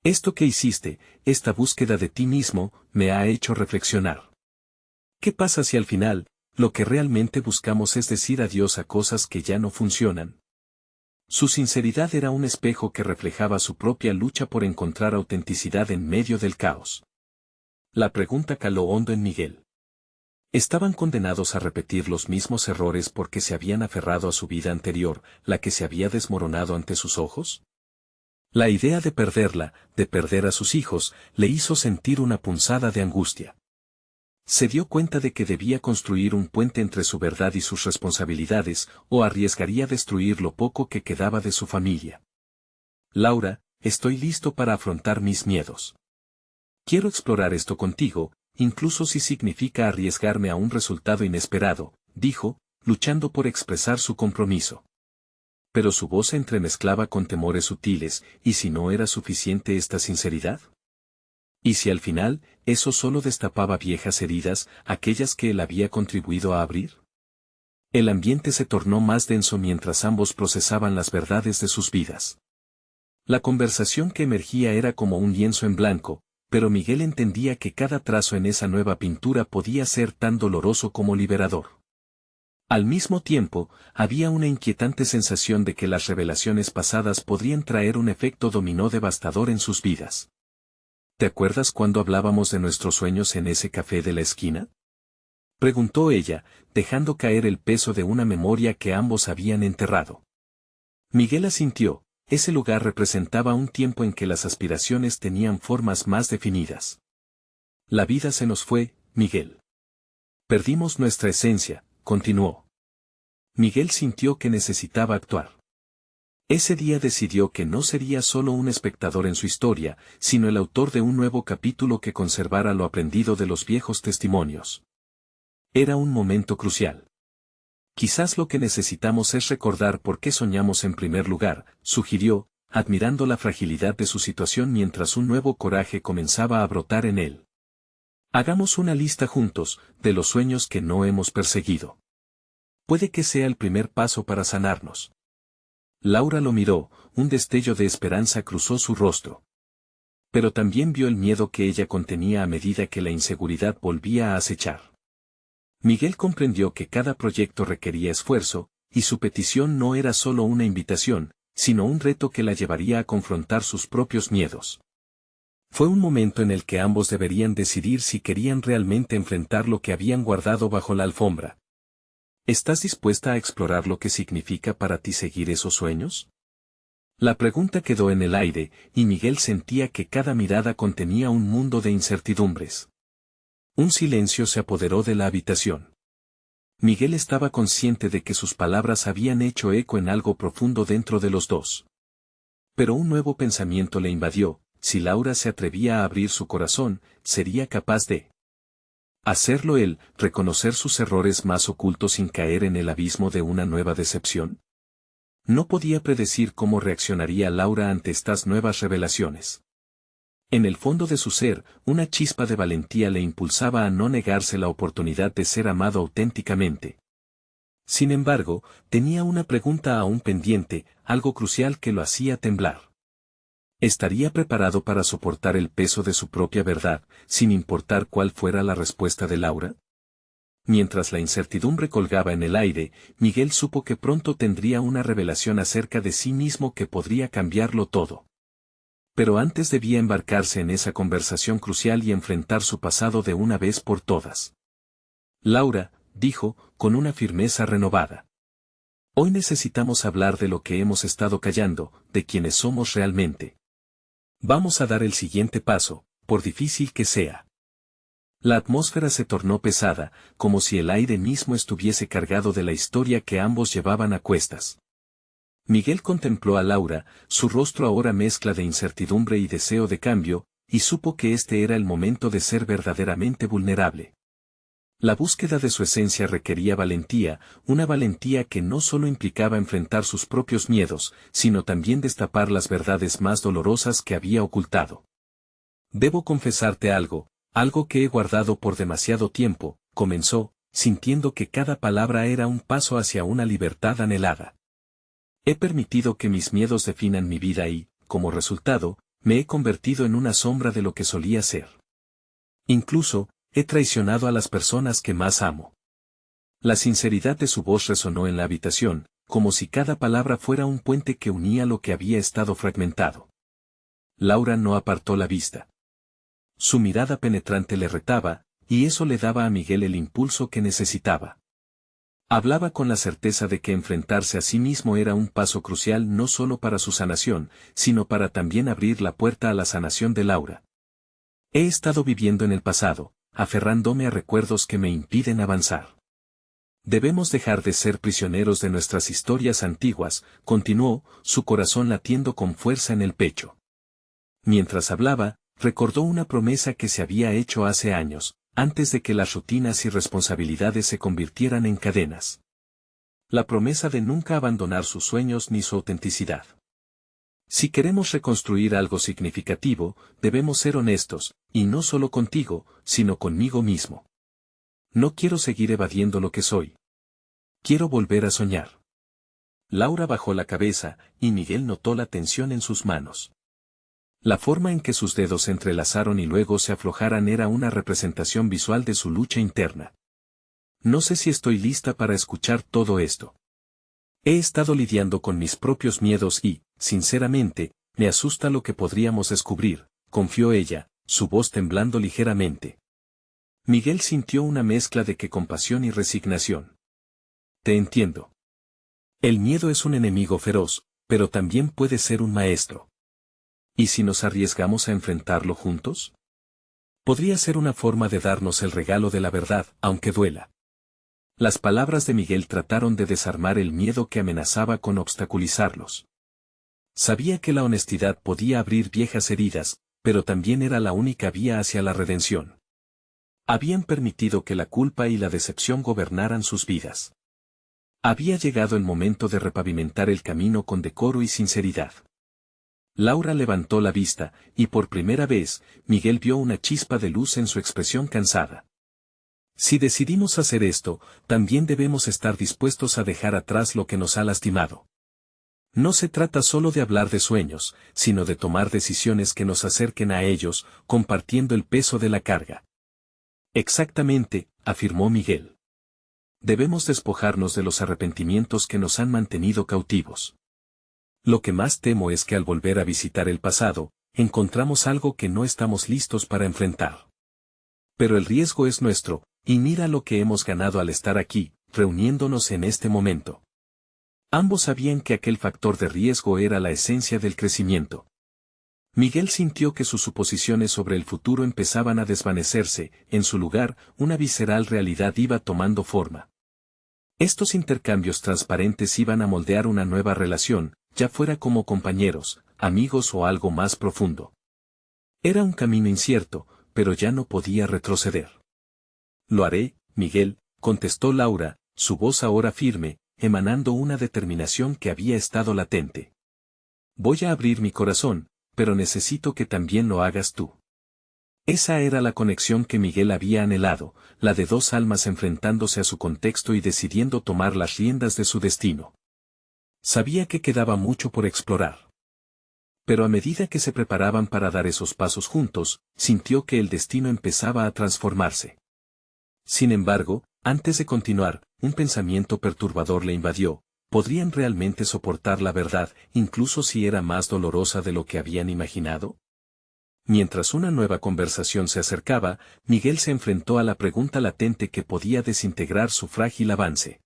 Esto que hiciste, esta búsqueda de ti mismo, me ha hecho reflexionar. ¿Qué pasa si al final, lo que realmente buscamos es decir adiós a cosas que ya no funcionan? Su sinceridad era un espejo que reflejaba su propia lucha por encontrar autenticidad en medio del caos. La pregunta caló hondo en Miguel. ¿Estaban condenados a repetir los mismos errores porque se habían aferrado a su vida anterior, la que se había desmoronado ante sus ojos? La idea de perderla, de perder a sus hijos, le hizo sentir una punzada de angustia. Se dio cuenta de que debía construir un puente entre su verdad y sus responsabilidades, o arriesgaría destruir lo poco que quedaba de su familia. Laura, estoy listo para afrontar mis miedos. Quiero explorar esto contigo, incluso si significa arriesgarme a un resultado inesperado, dijo, luchando por expresar su compromiso. Pero su voz se entremezclaba con temores sutiles, ¿y si no era suficiente esta sinceridad? ¿Y si al final, eso solo destapaba viejas heridas, aquellas que él había contribuido a abrir? El ambiente se tornó más denso mientras ambos procesaban las verdades de sus vidas. La conversación que emergía era como un lienzo en blanco, pero Miguel entendía que cada trazo en esa nueva pintura podía ser tan doloroso como liberador. Al mismo tiempo, había una inquietante sensación de que las revelaciones pasadas podrían traer un efecto dominó devastador en sus vidas. ¿Te acuerdas cuando hablábamos de nuestros sueños en ese café de la esquina? Preguntó ella, dejando caer el peso de una memoria que ambos habían enterrado. Miguel asintió, ese lugar representaba un tiempo en que las aspiraciones tenían formas más definidas. La vida se nos fue, Miguel. Perdimos nuestra esencia, continuó. Miguel sintió que necesitaba actuar. Ese día decidió que no sería solo un espectador en su historia, sino el autor de un nuevo capítulo que conservara lo aprendido de los viejos testimonios. Era un momento crucial. Quizás lo que necesitamos es recordar por qué soñamos en primer lugar, sugirió, admirando la fragilidad de su situación mientras un nuevo coraje comenzaba a brotar en él. Hagamos una lista juntos, de los sueños que no hemos perseguido. Puede que sea el primer paso para sanarnos. Laura lo miró, un destello de esperanza cruzó su rostro. Pero también vio el miedo que ella contenía a medida que la inseguridad volvía a acechar. Miguel comprendió que cada proyecto requería esfuerzo, y su petición no era solo una invitación, sino un reto que la llevaría a confrontar sus propios miedos. Fue un momento en el que ambos deberían decidir si querían realmente enfrentar lo que habían guardado bajo la alfombra. ¿Estás dispuesta a explorar lo que significa para ti seguir esos sueños? La pregunta quedó en el aire, y Miguel sentía que cada mirada contenía un mundo de incertidumbres. Un silencio se apoderó de la habitación. Miguel estaba consciente de que sus palabras habían hecho eco en algo profundo dentro de los dos. Pero un nuevo pensamiento le invadió, si Laura se atrevía a abrir su corazón, sería capaz de... ¿Hacerlo él, reconocer sus errores más ocultos sin caer en el abismo de una nueva decepción? No podía predecir cómo reaccionaría Laura ante estas nuevas revelaciones. En el fondo de su ser, una chispa de valentía le impulsaba a no negarse la oportunidad de ser amado auténticamente. Sin embargo, tenía una pregunta aún pendiente, algo crucial que lo hacía temblar. ¿Estaría preparado para soportar el peso de su propia verdad, sin importar cuál fuera la respuesta de Laura? Mientras la incertidumbre colgaba en el aire, Miguel supo que pronto tendría una revelación acerca de sí mismo que podría cambiarlo todo. Pero antes debía embarcarse en esa conversación crucial y enfrentar su pasado de una vez por todas. Laura, dijo, con una firmeza renovada. Hoy necesitamos hablar de lo que hemos estado callando, de quienes somos realmente. Vamos a dar el siguiente paso, por difícil que sea. La atmósfera se tornó pesada, como si el aire mismo estuviese cargado de la historia que ambos llevaban a cuestas. Miguel contempló a Laura, su rostro ahora mezcla de incertidumbre y deseo de cambio, y supo que este era el momento de ser verdaderamente vulnerable. La búsqueda de su esencia requería valentía, una valentía que no solo implicaba enfrentar sus propios miedos, sino también destapar las verdades más dolorosas que había ocultado. Debo confesarte algo que he guardado por demasiado tiempo, comenzó, sintiendo que cada palabra era un paso hacia una libertad anhelada. He permitido que mis miedos definan mi vida y, como resultado, me he convertido en una sombra de lo que solía ser. Incluso, he traicionado a las personas que más amo. La sinceridad de su voz resonó en la habitación, como si cada palabra fuera un puente que unía lo que había estado fragmentado. Laura no apartó la vista. Su mirada penetrante le retaba, y eso le daba a Miguel el impulso que necesitaba. Hablaba con la certeza de que enfrentarse a sí mismo era un paso crucial no solo para su sanación, sino para también abrir la puerta a la sanación de Laura. He estado viviendo en el pasado, aferrándome a recuerdos que me impiden avanzar. Debemos dejar de ser prisioneros de nuestras historias antiguas, continuó, su corazón latiendo con fuerza en el pecho. Mientras hablaba, recordó una promesa que se había hecho hace años, antes de que las rutinas y responsabilidades se convirtieran en cadenas. La promesa de nunca abandonar sus sueños ni su autenticidad. Si queremos reconstruir algo significativo, debemos ser honestos, y no solo contigo, sino conmigo mismo. No quiero seguir evadiendo lo que soy. Quiero volver a soñar. Laura bajó la cabeza, y Miguel notó la tensión en sus manos. La forma en que sus dedos se entrelazaron y luego se aflojaran era una representación visual de su lucha interna. No sé si estoy lista para escuchar todo esto. He estado lidiando con mis propios miedos y, sinceramente, me asusta lo que podríamos descubrir, confió ella, su voz temblando ligeramente. Miguel sintió una mezcla de compasión y resignación. Te entiendo. El miedo es un enemigo feroz, pero también puede ser un maestro. ¿Y si nos arriesgamos a enfrentarlo juntos? Podría ser una forma de darnos el regalo de la verdad, aunque duela. Las palabras de Miguel trataron de desarmar el miedo que amenazaba con obstaculizarlos. Sabía que la honestidad podía abrir viejas heridas, pero también era la única vía hacia la redención. Habían permitido que la culpa y la decepción gobernaran sus vidas. Había llegado el momento de repavimentar el camino con decoro y sinceridad. Laura levantó la vista, y por primera vez, Miguel vio una chispa de luz en su expresión cansada. Si decidimos hacer esto, también debemos estar dispuestos a dejar atrás lo que nos ha lastimado. No se trata solo de hablar de sueños, sino de tomar decisiones que nos acerquen a ellos, compartiendo el peso de la carga. Exactamente, afirmó Miguel. Debemos despojarnos de los arrepentimientos que nos han mantenido cautivos. Lo que más temo es que al volver a visitar el pasado, encontramos algo que no estamos listos para enfrentar. Pero el riesgo es nuestro, y mira lo que hemos ganado al estar aquí, reuniéndonos en este momento. Ambos sabían que aquel factor de riesgo era la esencia del crecimiento. Miguel sintió que sus suposiciones sobre el futuro empezaban a desvanecerse, en su lugar, una visceral realidad iba tomando forma. Estos intercambios transparentes iban a moldear una nueva relación, ya fuera como compañeros, amigos o algo más profundo. Era un camino incierto, pero ya no podía retroceder. Lo haré, Miguel, contestó Laura, su voz ahora firme, emanando una determinación que había estado latente. Voy a abrir mi corazón, pero necesito que también lo hagas tú. Esa era la conexión que Miguel había anhelado, la de dos almas enfrentándose a su contexto y decidiendo tomar las riendas de su destino. Sabía que quedaba mucho por explorar. Pero a medida que se preparaban para dar esos pasos juntos, sintió que el destino empezaba a transformarse. Sin embargo, antes de continuar, un pensamiento perturbador le invadió: ¿podrían realmente soportar la verdad, incluso si era más dolorosa de lo que habían imaginado? Mientras una nueva conversación se acercaba, Miguel se enfrentó a la pregunta latente que podía desintegrar su frágil avance.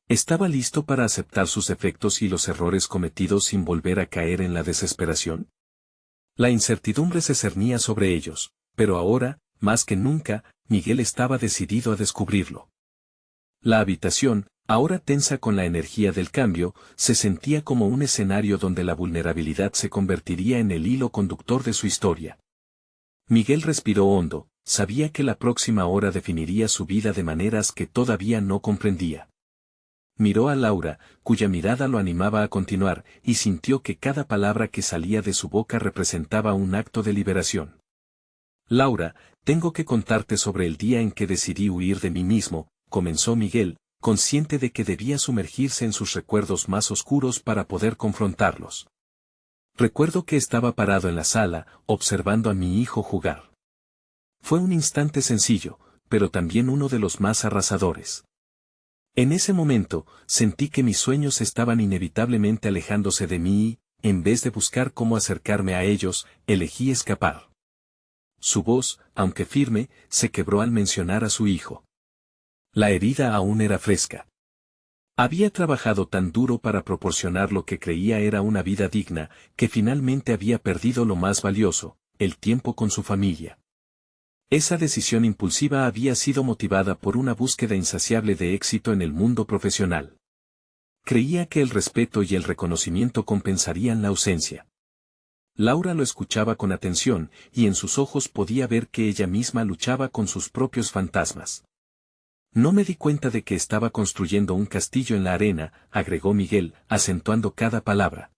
¿Estaba listo para aceptar sus defectos y los errores cometidos sin volver a caer en la desesperación? La incertidumbre se cernía sobre ellos, pero ahora, más que nunca, Miguel estaba decidido a descubrirlo. La habitación, ahora tensa con la energía del cambio, se sentía como un escenario donde la vulnerabilidad se convertiría en el hilo conductor de su historia. Miguel respiró hondo, sabía que la próxima hora definiría su vida de maneras que todavía no comprendía. Miró a Laura, cuya mirada lo animaba a continuar, y sintió que cada palabra que salía de su boca representaba un acto de liberación. Laura, tengo que contarte sobre el día en que decidí huir de mí mismo, comenzó Miguel, consciente de que debía sumergirse en sus recuerdos más oscuros para poder confrontarlos. Recuerdo que estaba parado en la sala, observando a mi hijo jugar. Fue un instante sencillo, pero también uno de los más arrasadores. En ese momento, sentí que mis sueños estaban inevitablemente alejándose de mí y, en vez de buscar cómo acercarme a ellos, elegí escapar. Su voz, aunque firme, se quebró al mencionar a su hijo. La herida aún era fresca. Había trabajado tan duro para proporcionar lo que creía era una vida digna, que finalmente había perdido lo más valioso, el tiempo con su familia. Esa decisión impulsiva había sido motivada por una búsqueda insaciable de éxito en el mundo profesional. Creía que el respeto y el reconocimiento compensarían la ausencia. Laura lo escuchaba con atención, y en sus ojos podía ver que ella misma luchaba con sus propios fantasmas. No me di cuenta de que estaba construyendo un castillo en la arena, agregó Miguel, acentuando cada palabra.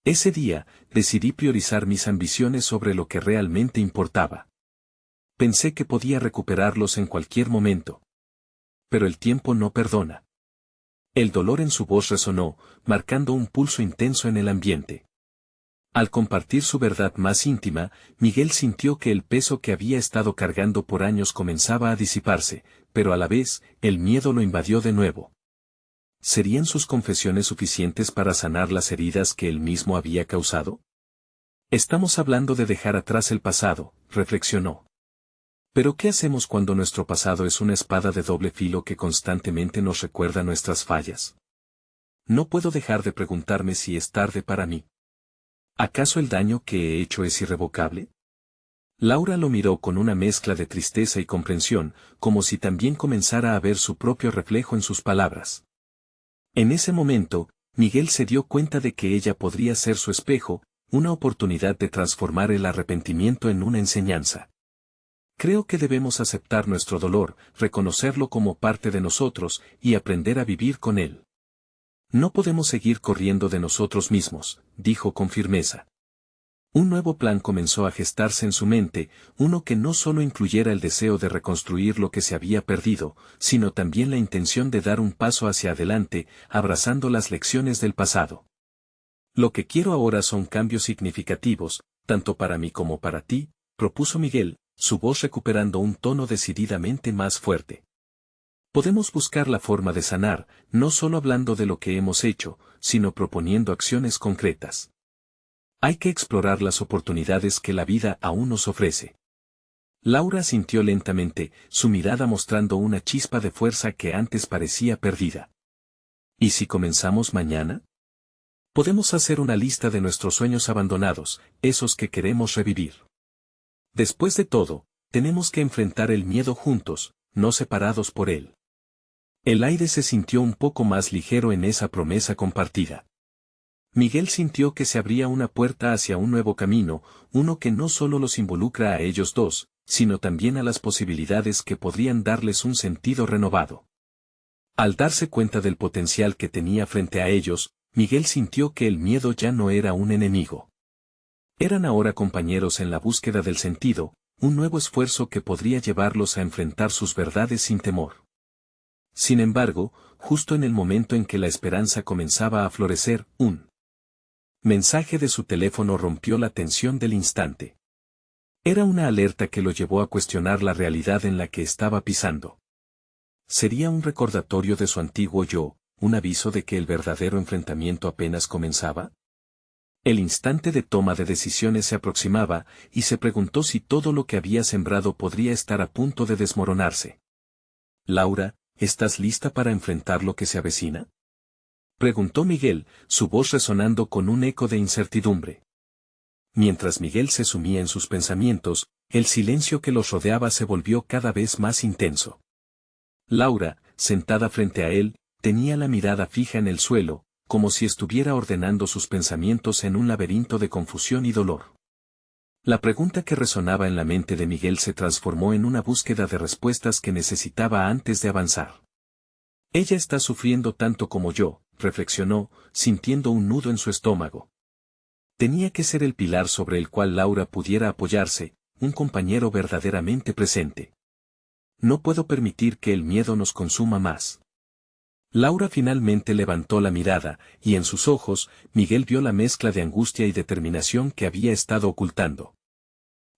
Ese día, decidí priorizar mis ambiciones sobre lo que realmente importaba. Pensé que podía recuperarlos en cualquier momento. Pero el tiempo no perdona. El dolor en su voz resonó, marcando un pulso intenso en el ambiente. Al compartir su verdad más íntima, Miguel sintió que el peso que había estado cargando por años comenzaba a disiparse, pero a la vez, el miedo lo invadió de nuevo. ¿Serían sus confesiones suficientes para sanar las heridas que él mismo había causado? Estamos hablando de dejar atrás el pasado, reflexionó. Pero ¿qué hacemos cuando nuestro pasado es una espada de doble filo que constantemente nos recuerda nuestras fallas? No puedo dejar de preguntarme si es tarde para mí. ¿Acaso el daño que he hecho es irrevocable? Laura lo miró con una mezcla de tristeza y comprensión, como si también comenzara a ver su propio reflejo en sus palabras. En ese momento, Miguel se dio cuenta de que ella podría ser su espejo, una oportunidad de transformar el arrepentimiento en una enseñanza. Creo que debemos aceptar nuestro dolor, reconocerlo como parte de nosotros, y aprender a vivir con él. No podemos seguir corriendo de nosotros mismos, dijo con firmeza. Un nuevo plan comenzó a gestarse en su mente, uno que no solo incluyera el deseo de reconstruir lo que se había perdido, sino también la intención de dar un paso hacia adelante, abrazando las lecciones del pasado. Lo que quiero ahora son cambios significativos, tanto para mí como para ti, propuso Miguel, su voz recuperando un tono decididamente más fuerte. Podemos buscar la forma de sanar, no solo hablando de lo que hemos hecho, sino proponiendo acciones concretas. Hay que explorar las oportunidades que la vida aún nos ofrece. Laura sintió lentamente, su mirada mostrando una chispa de fuerza que antes parecía perdida. ¿Y si comenzamos mañana? Podemos hacer una lista de nuestros sueños abandonados, esos que queremos revivir. Después de todo, tenemos que enfrentar el miedo juntos, no separados por él. El aire se sintió un poco más ligero en esa promesa compartida. Miguel sintió que se abría una puerta hacia un nuevo camino, uno que no solo los involucra a ellos dos, sino también a las posibilidades que podrían darles un sentido renovado. Al darse cuenta del potencial que tenía frente a ellos, Miguel sintió que el miedo ya no era un enemigo. Eran ahora compañeros en la búsqueda del sentido, un nuevo esfuerzo que podría llevarlos a enfrentar sus verdades sin temor. Sin embargo, justo en el momento en que la esperanza comenzaba a florecer, un mensaje de su teléfono rompió la tensión del instante. Era una alerta que lo llevó a cuestionar la realidad en la que estaba pisando. ¿Sería un recordatorio de su antiguo yo, un aviso de que el verdadero enfrentamiento apenas comenzaba? El instante de toma de decisiones se aproximaba, y se preguntó si todo lo que había sembrado podría estar a punto de desmoronarse. Laura, ¿estás lista para enfrentar lo que se avecina? Preguntó Miguel, su voz resonando con un eco de incertidumbre. Mientras Miguel se sumía en sus pensamientos, el silencio que los rodeaba se volvió cada vez más intenso. Laura, sentada frente a él, tenía la mirada fija en el suelo, como si estuviera ordenando sus pensamientos en un laberinto de confusión y dolor. La pregunta que resonaba en la mente de Miguel se transformó en una búsqueda de respuestas que necesitaba antes de avanzar. Ella está sufriendo tanto como yo, reflexionó, sintiendo un nudo en su estómago. Tenía que ser el pilar sobre el cual Laura pudiera apoyarse, un compañero verdaderamente presente. No puedo permitir que el miedo nos consuma más. Laura finalmente levantó la mirada, y en sus ojos, Miguel vio la mezcla de angustia y determinación que había estado ocultando.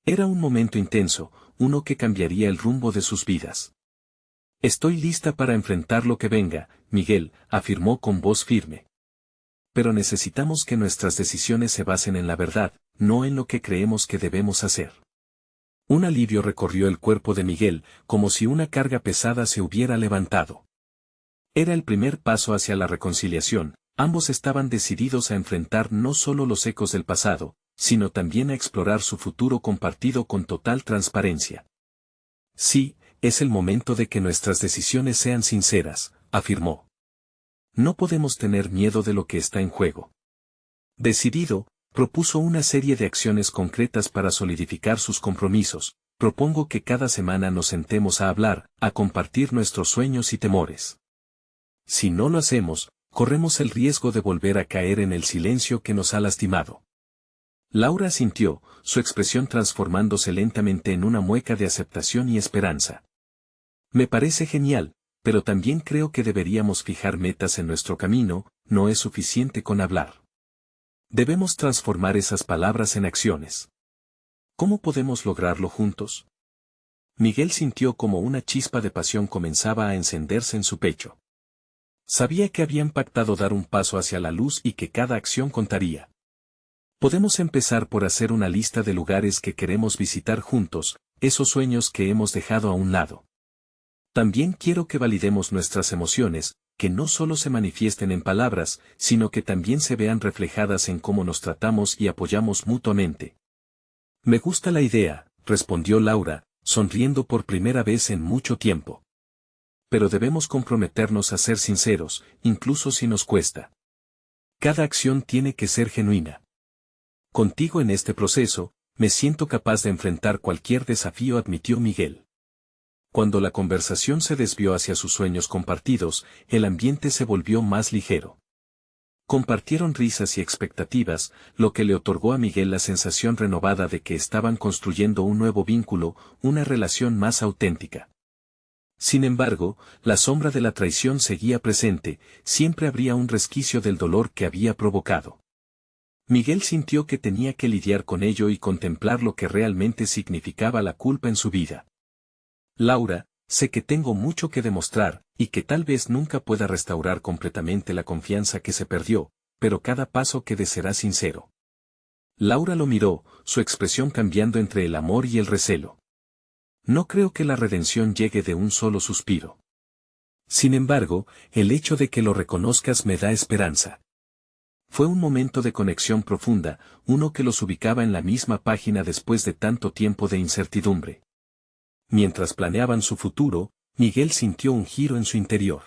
Era un momento intenso, uno que cambiaría el rumbo de sus vidas. Estoy lista para enfrentar lo que venga, Miguel, afirmó con voz firme. Pero necesitamos que nuestras decisiones se basen en la verdad, no en lo que creemos que debemos hacer. Un alivio recorrió el cuerpo de Miguel, como si una carga pesada se hubiera levantado. Era el primer paso hacia la reconciliación, ambos estaban decididos a enfrentar no solo los ecos del pasado, sino también a explorar su futuro compartido con total transparencia. Sí, es el momento de que nuestras decisiones sean sinceras, afirmó. No podemos tener miedo de lo que está en juego. Decidido, propuso una serie de acciones concretas para solidificar sus compromisos. Propongo que cada semana nos sentemos a hablar, a compartir nuestros sueños y temores. Si no lo hacemos, corremos el riesgo de volver a caer en el silencio que nos ha lastimado. Laura asintió, su expresión transformándose lentamente en una mueca de aceptación y esperanza. Me parece genial, pero también creo que deberíamos fijar metas en nuestro camino, no es suficiente con hablar. Debemos transformar esas palabras en acciones. ¿Cómo podemos lograrlo juntos? Miguel sintió como una chispa de pasión comenzaba a encenderse en su pecho. Sabía que habían pactado dar un paso hacia la luz y que cada acción contaría. Podemos empezar por hacer una lista de lugares que queremos visitar juntos, esos sueños que hemos dejado a un lado. También quiero que validemos nuestras emociones, que no solo se manifiesten en palabras, sino que también se vean reflejadas en cómo nos tratamos y apoyamos mutuamente. Me gusta la idea, respondió Laura, sonriendo por primera vez en mucho tiempo. Pero debemos comprometernos a ser sinceros, incluso si nos cuesta. Cada acción tiene que ser genuina. Contigo en este proceso, me siento capaz de enfrentar cualquier desafío, admitió Miguel. Cuando la conversación se desvió hacia sus sueños compartidos, el ambiente se volvió más ligero. Compartieron risas y expectativas, lo que le otorgó a Miguel la sensación renovada de que estaban construyendo un nuevo vínculo, una relación más auténtica. Sin embargo, la sombra de la traición seguía presente, siempre habría un resquicio del dolor que había provocado. Miguel sintió que tenía que lidiar con ello y contemplar lo que realmente significaba la culpa en su vida. Laura, sé que tengo mucho que demostrar, y que tal vez nunca pueda restaurar completamente la confianza que se perdió, pero cada paso que dé será sincero. Laura lo miró, su expresión cambiando entre el amor y el recelo. No creo que la redención llegue de un solo suspiro. Sin embargo, el hecho de que lo reconozcas me da esperanza. Fue un momento de conexión profunda, uno que los ubicaba en la misma página después de tanto tiempo de incertidumbre. Mientras planeaban su futuro, Miguel sintió un giro en su interior.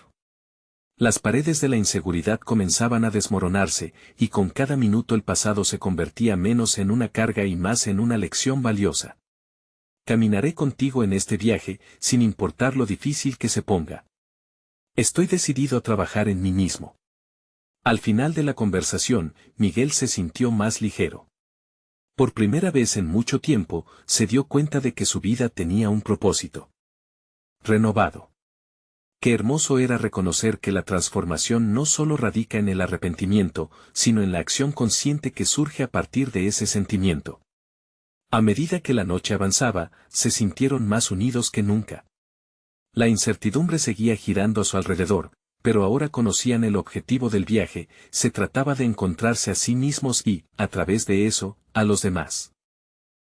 Las paredes de la inseguridad comenzaban a desmoronarse, y con cada minuto el pasado se convertía menos en una carga y más en una lección valiosa. Caminaré contigo en este viaje, sin importar lo difícil que se ponga. Estoy decidido a trabajar en mí mismo. Al final de la conversación, Miguel se sintió más ligero. Por primera vez en mucho tiempo, se dio cuenta de que su vida tenía un propósito renovado. Qué hermoso era reconocer que la transformación no solo radica en el arrepentimiento, sino en la acción consciente que surge a partir de ese sentimiento. A medida que la noche avanzaba, se sintieron más unidos que nunca. La incertidumbre seguía girando a su alrededor, pero ahora conocían el objetivo del viaje, se trataba de encontrarse a sí mismos y, a través de eso, a los demás.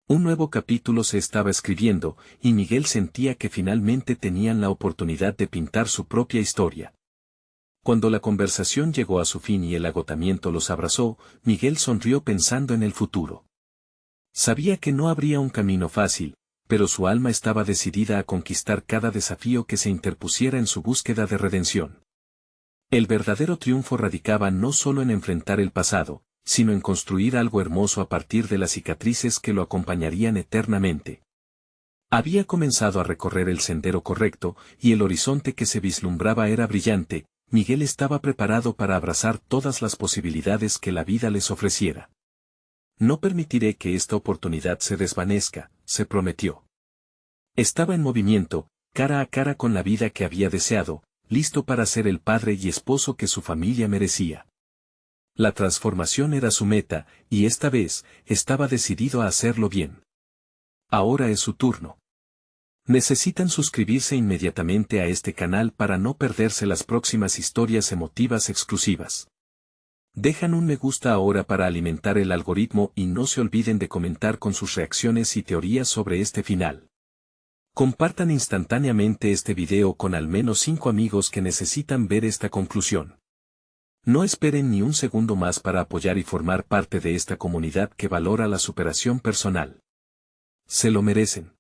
Un nuevo capítulo se estaba escribiendo, y Miguel sentía que finalmente tenían la oportunidad de pintar su propia historia. Cuando la conversación llegó a su fin y el agotamiento los abrazó, Miguel sonrió pensando en el futuro. Sabía que no habría un camino fácil, pero su alma estaba decidida a conquistar cada desafío que se interpusiera en su búsqueda de redención. El verdadero triunfo radicaba no solo en enfrentar el pasado, sino en construir algo hermoso a partir de las cicatrices que lo acompañarían eternamente. Había comenzado a recorrer el sendero correcto, y el horizonte que se vislumbraba era brillante. Miguel estaba preparado para abrazar todas las posibilidades que la vida les ofreciera. No permitiré que esta oportunidad se desvanezca, se prometió. Estaba en movimiento, cara a cara con la vida que había deseado, listo para ser el padre y esposo que su familia merecía. La transformación era su meta, y esta vez, estaba decidido a hacerlo bien. Ahora es su turno. Necesitan suscribirse inmediatamente a este canal para no perderse las próximas historias emotivas exclusivas. Dejan un me gusta ahora para alimentar el algoritmo y no se olviden de comentar con sus reacciones y teorías sobre este final. Compartan instantáneamente este video con al menos 5 amigos que necesitan ver esta conclusión. No esperen ni un segundo más para apoyar y formar parte de esta comunidad que valora la superación personal. Se lo merecen.